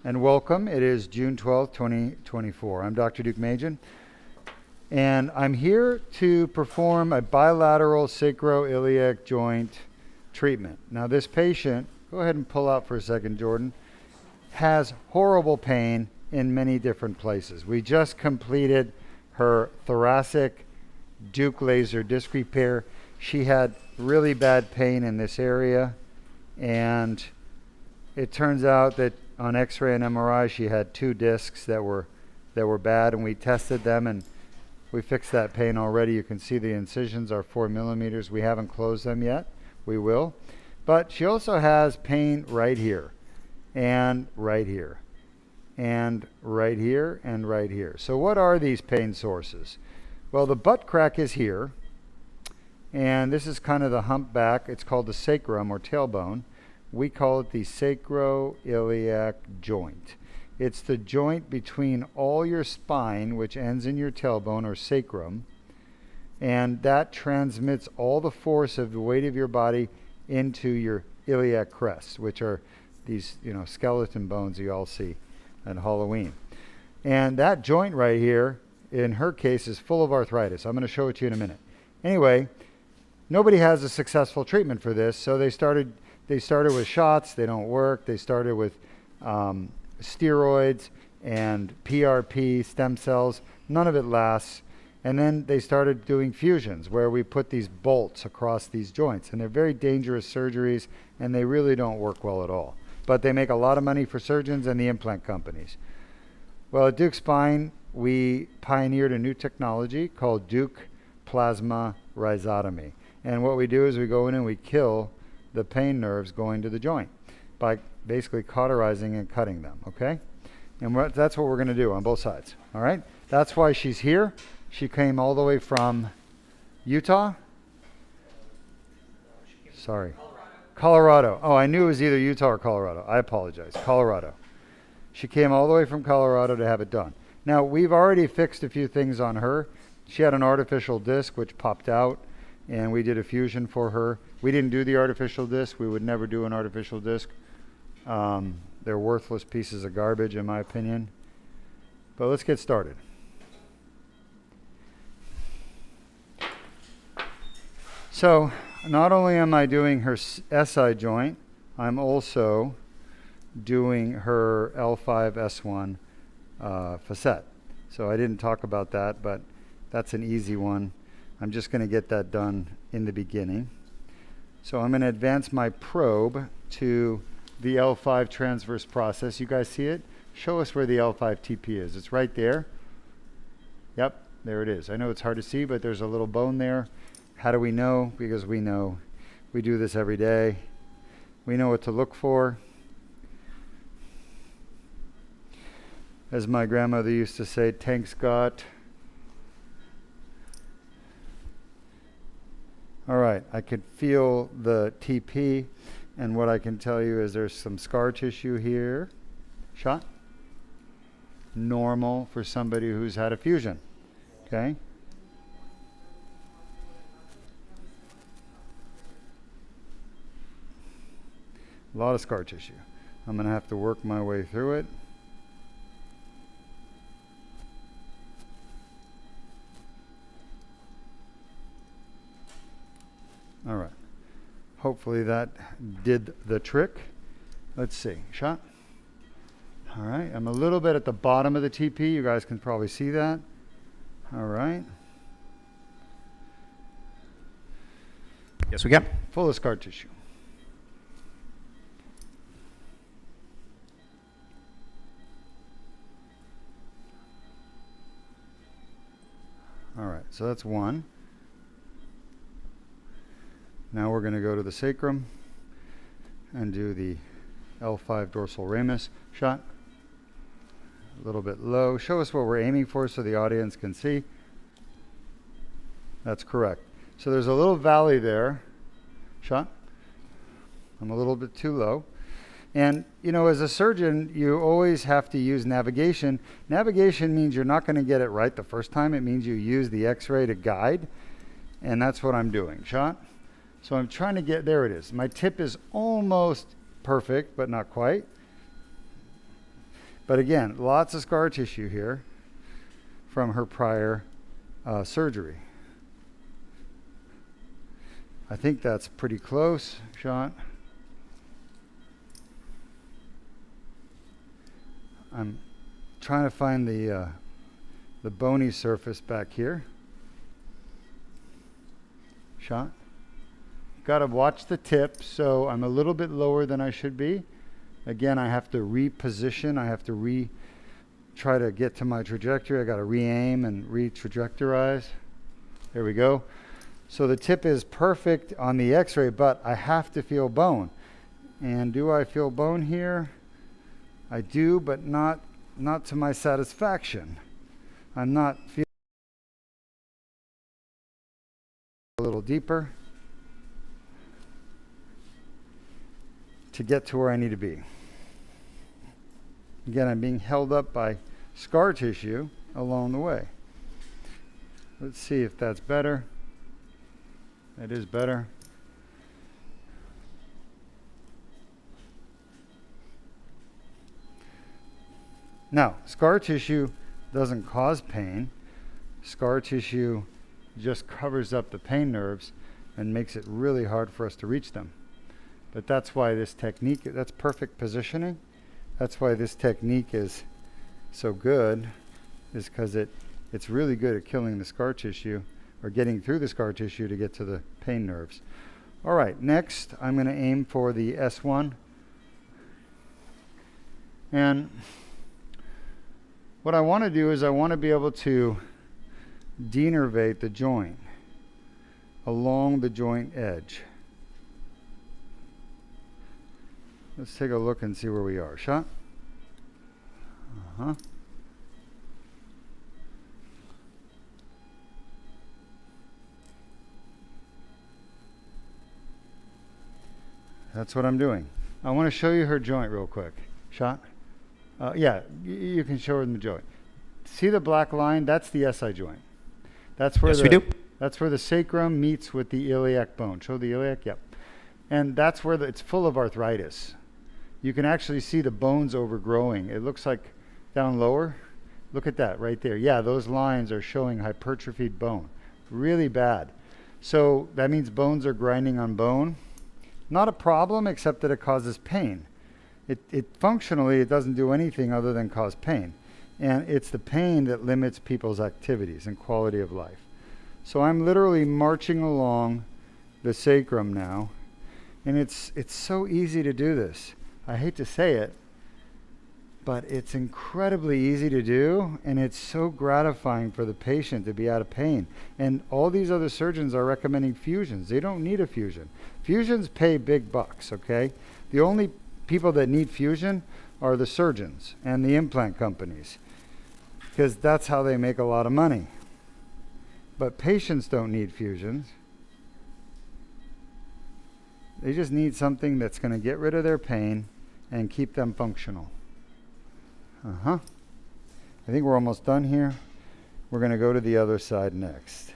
and welcome. It is June 12th, 2024. I'm Dr. Deuk, and I'm here to perform a bilateral sacroiliac joint treatment. Now this patient, go ahead and pull out for a second, Jordan, has horrible pain in many different places. We just completed her thoracic Deuk laser disc repair. She had really bad pain in this area, and it turns out that on X-ray and MRI she had 2 discs that were bad, and we tested them and we fixed that pain already. You can see the incisions are 4 millimeters. We haven't closed them yet. We will. But she also has pain right here and right here and right here and right here. So what are these pain sources? Well, the butt crack is here, and this is kind of the humpback. It's called the sacrum or tailbone. We call it the sacroiliac joint. It's the joint between all your spine, which ends in your tailbone or sacrum, and that transmits all the force of the weight of your body into your iliac crest, which are these, skeleton bones you all see at Halloween. And that joint right here, in her case, is full of arthritis. I'm going to show it to you in a minute. Anyway, nobody has a successful treatment for this, so they started with shots. They don't work. They started with steroids and PRP, stem cells. None of it lasts. And then they started doing fusions where we put these bolts across these joints. And they're very dangerous surgeries, and they really don't work well at all. But they make a lot of money for surgeons and the implant companies. Well, at Deuk Spine, we pioneered a new technology called Deuk plasma Rhizotomy. And what we do is we go in and we kill the pain nerves going to the joint by basically cauterizing and cutting them, okay? And that's what we're going to do on both sides, all right? That's why she's here. She came all the way from Utah? Sorry. Colorado. Oh, I knew it was either Utah or Colorado. I apologize. Colorado. She came all the way from Colorado to have it done. Now, we've already fixed a few things on her. She had an artificial disc which popped out, and we did a fusion for her. We didn't do the artificial disc. We would never do an artificial disc. They're worthless pieces of garbage, in my opinion. But let's get started. So, not only am I doing her SI joint, I'm also doing her L5-S1 facet. So I didn't talk about that, but that's an easy one. I'm just going to get that done in the beginning. So I'm going to advance my probe to the L5 transverse process. You guys see it? Show us where the L5 TP is. It's right there. Yep, there it is. I know it's hard to see, but there's a little bone there. How do we know? Because we know. We do this every day. We know what to look for. As my grandmother used to say, thanks God. All right, I could feel the TP, and what I can tell you is there's some scar tissue here. Shot? Normal for somebody who's had a fusion, okay? A lot of scar tissue. I'm going to have to work my way through it. All right. Hopefully that did the trick. Let's see. Shot. All right. I'm a little bit at the bottom of the TP. You guys can probably see that. All right. Yes, we can. Full of scar tissue. All right. So that's one. Now we're going to go to the sacrum and do the L5 dorsal ramus shot. A little bit low. Show us what we're aiming for so the audience can see. That's correct. So there's a little valley there. Shot. I'm a little bit too low. And, as a surgeon, you always have to use navigation. Navigation means you're not going to get it right the first time. It means you use the X-ray to guide. And that's what I'm doing. Shot. So I'm trying to get, there it is. My tip is almost perfect, but not quite. But again, lots of scar tissue here from her prior surgery. I think that's pretty close, Sean. I'm trying to find the bony surface back here. Sean? Got to watch the tip, so I'm a little bit lower than I should be. Again, I have to reposition. I have to try to get to my trajectory. I got to re-aim and re-trajectorize. There we go. So the tip is perfect on the x-ray, but I have to feel bone. And do I feel bone here? I do, but not to my satisfaction. I'm not feeling a little deeper to get to where I need to be. Again, I'm being held up by scar tissue along the way. Let's see if that's better. That is better. Now, scar tissue doesn't cause pain. Scar tissue just covers up the pain nerves and makes it really hard for us to reach them. But that's why this technique, that's perfect positioning. That's why this technique is so good, is because it's really good at killing the scar tissue, or getting through the scar tissue to get to the pain nerves. All right, next I'm going to aim for the S1. And what I want to do is I want to be able to denervate the joint along the joint edge. Let's take a look and see where we are. Shot? Uh-huh. That's what I'm doing. I want to show you her joint real quick. Shot? Yeah, you can show her the joint. See the black line? That's the SI joint. That's where we do. That's where the sacrum meets with the iliac bone. Show the iliac? Yep. And that's where it's full of arthritis. You can actually see the bones overgrowing. It looks like down lower. Look at that right there. Yeah, those lines are showing hypertrophied bone. Really bad. So that means bones are grinding on bone. Not a problem, except that it causes pain. Functionally, it doesn't do anything other than cause pain. And it's the pain that limits people's activities and quality of life. So I'm literally marching along the sacrum now. And it's so easy to do this. I hate to say it, but it's incredibly easy to do, and it's so gratifying for the patient to be out of pain. And all these other surgeons are recommending fusions. They don't need a fusion. Fusions pay big bucks, okay? The only people that need fusion are the surgeons and the implant companies, because that's how they make a lot of money. But patients don't need fusions. They just need something that's going to get rid of their pain and keep them functional. I think we're almost done here. We're going to go to the other side next.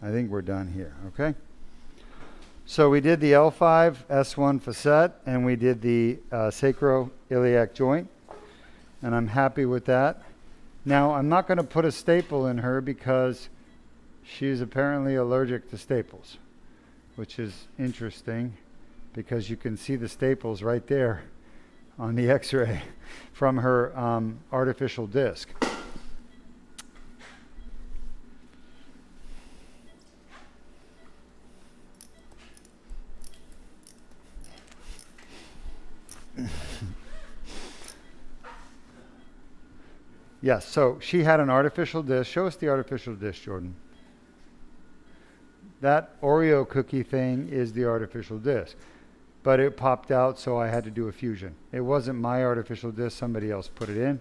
I think we're done here, okay? So we did the L5-S1 facet, and we did the sacroiliac joint, and I'm happy with that. Now, I'm not going to put a staple in her because she's apparently allergic to staples, which is interesting because you can see the staples right there on the x-ray from her artificial disc. Yes, so she had an artificial disc. Show us the artificial disc, Jordan. That Oreo cookie thing is the artificial disc. But it popped out, so I had to do a fusion. It wasn't my artificial disc. Somebody else put it in.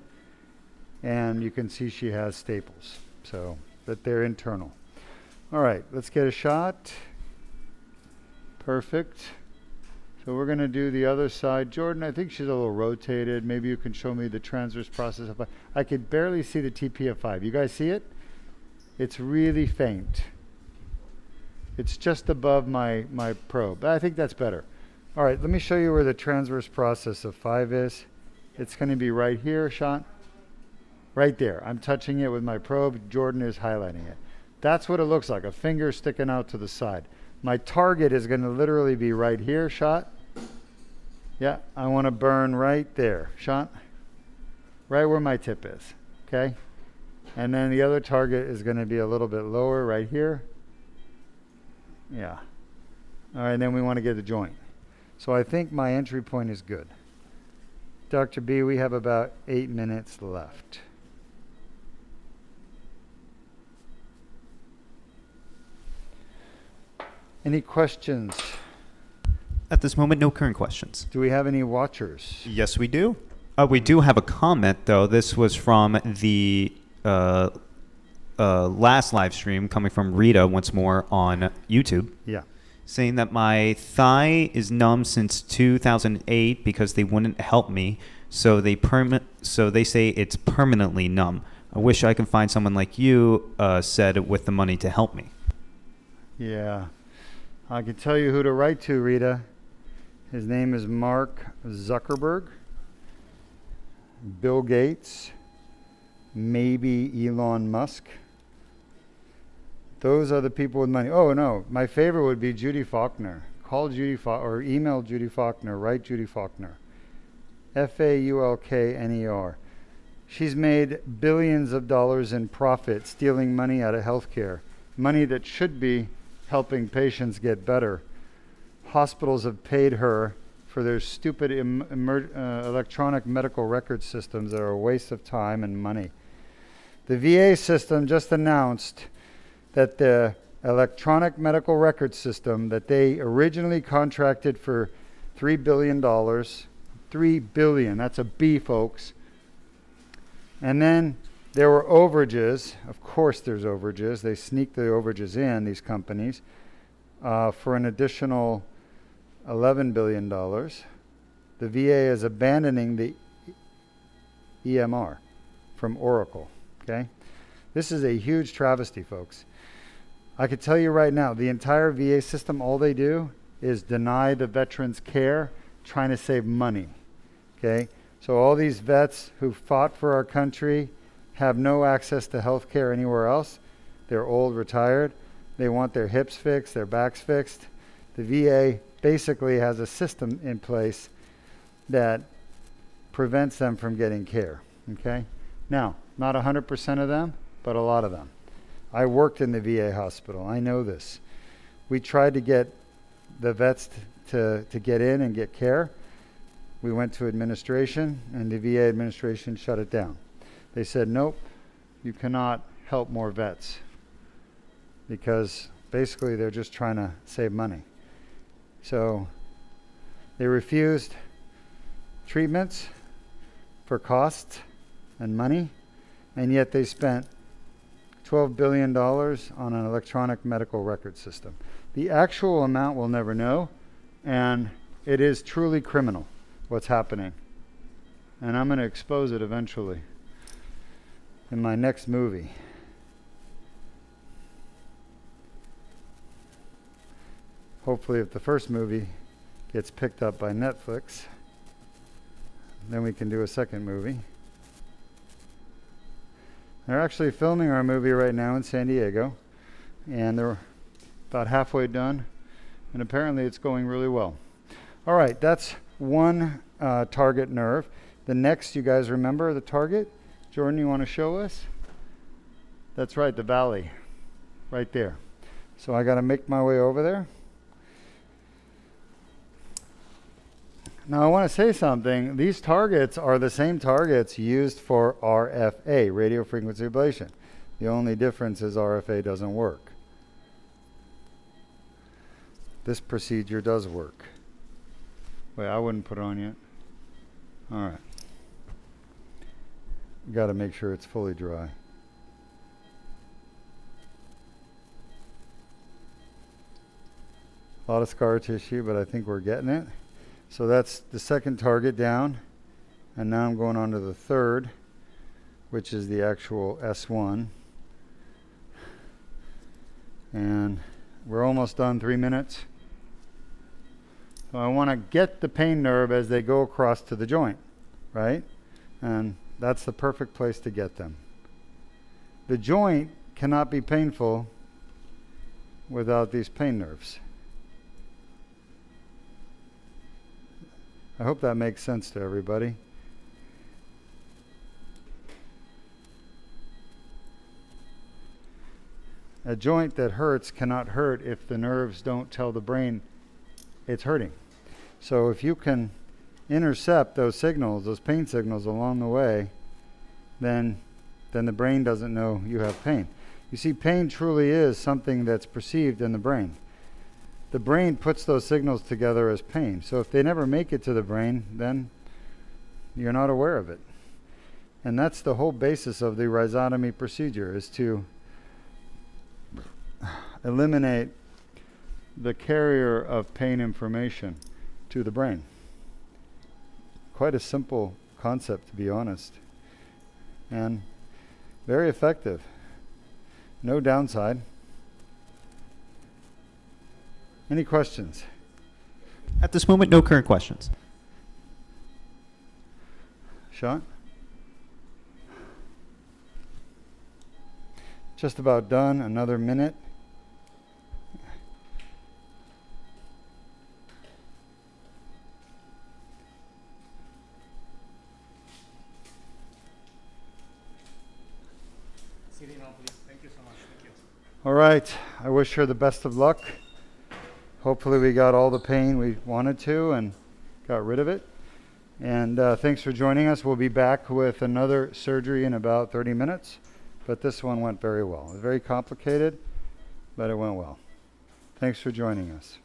And you can see she has staples, so that they're internal. All right, let's get a shot. Perfect. So we're going to do the other side. Jordan, I think she's a little rotated. Maybe you can show me the transverse process. I could barely see the TP of 5. You guys see it? It's really faint. It's just above my probe. I think that's better. All right, let me show you where the transverse process of 5 is. It's going to be right here, Sean. Right there. I'm touching it with my probe. Jordan is highlighting it. That's what it looks like, a finger sticking out to the side. My target is going to literally be right here, shot. Yeah, I want to burn right there, shot. Right where my tip is, okay? And then the other target is going to be a little bit lower right here. Yeah. All right, and then we want to get the joint. So I think my entry point is good. Dr. B, we have about 8 minutes left. Any questions? At this moment, no current questions. Do we have any watchers? Yes, we do. We do have a comment, though. This was from the last live stream coming from Rita once more on YouTube. Yeah. Saying that my thigh is numb since 2008 because they wouldn't help me. So they say it's permanently numb. I wish I could find someone like you said with the money to help me. Yeah. I can tell you who to write to, Rita. His name is Mark Zuckerberg, Bill Gates, maybe Elon Musk. Those are the people with money. Oh, no. My favorite would be Judy Faulkner. Call Judy or email Judy Faulkner. Write Judy Faulkner. Faulkner. She's made billions of dollars in profit stealing money out of healthcare. Money that should be helping patients get better. Hospitals have paid her for their stupid electronic medical record systems that are a waste of time and money. The VA system just announced that the electronic medical record system that they originally contracted for $3 billion, $3 billion, that's a B, folks. And then there were overages. Of course there's overages. They sneak the overages in, these companies, for an additional $11 billion. The VA is abandoning the EMR from Oracle, okay? This is a huge travesty, folks. I could tell you right now, the entire VA system, all they do is deny the veterans care, trying to save money, okay? So all these vets who fought for our country have no access to health care anywhere else. They're old, retired. They want their hips fixed, their backs fixed. The VA basically has a system in place that prevents them from getting care, okay? Now, not 100% of them, but a lot of them. I worked in the VA hospital. I know this. We tried to get the vets to get in and get care. We went to administration, and the VA administration shut it down. They said, nope, you cannot help more vets, because basically they're just trying to save money. So they refused treatments for costs and money, and yet they spent $12 billion on an electronic medical record system. The actual amount we'll never know, and it is truly criminal what's happening. And I'm going to expose it eventually in my next movie. Hopefully if the first movie gets picked up by Netflix, then we can do a second movie. They're actually filming our movie right now in San Diego, and they're about halfway done, and apparently it's going really well. All right, that's one target nerve. The next, you guys remember the target? Jordan, you want to show us? That's right, the valley, right there. So I got to make my way over there. Now I want to say something. These targets are the same targets used for RFA, radio frequency ablation. The only difference is RFA doesn't work. This procedure does work. Wait, I wouldn't put it on yet. All right. Got to make sure it's fully dry. A lot of scar tissue, but I think we're getting it. So that's the second target down, and now I'm going on to the third, which is the actual S1. And we're almost done, 3 minutes. So I want to get the pain nerve as they go across to the joint, right? And that's the perfect place to get them. The joint cannot be painful without these pain nerves. I hope that makes sense to everybody. A joint that hurts cannot hurt if the nerves don't tell the brain it's hurting. So if you can intercept those signals, those pain signals along the way, then the brain doesn't know you have pain. You see, pain truly is something that's perceived in the brain. The brain puts those signals together as pain. So if they never make it to the brain, then you're not aware of it. And that's the whole basis of the rhizotomy procedure, is to eliminate the carrier of pain information to the brain. Quite a simple concept, to be honest, and very effective. No downside. Any questions? At this moment, no current questions. Sean? Just about done. Another minute. Thank you so much. Thank you. All right. I wish her the best of luck. Hopefully we got all the pain we wanted to and got rid of it. And thanks for joining us. We'll be back with another surgery in about 30 minutes. But this one went very well. It was very complicated, but it went well. Thanks for joining us.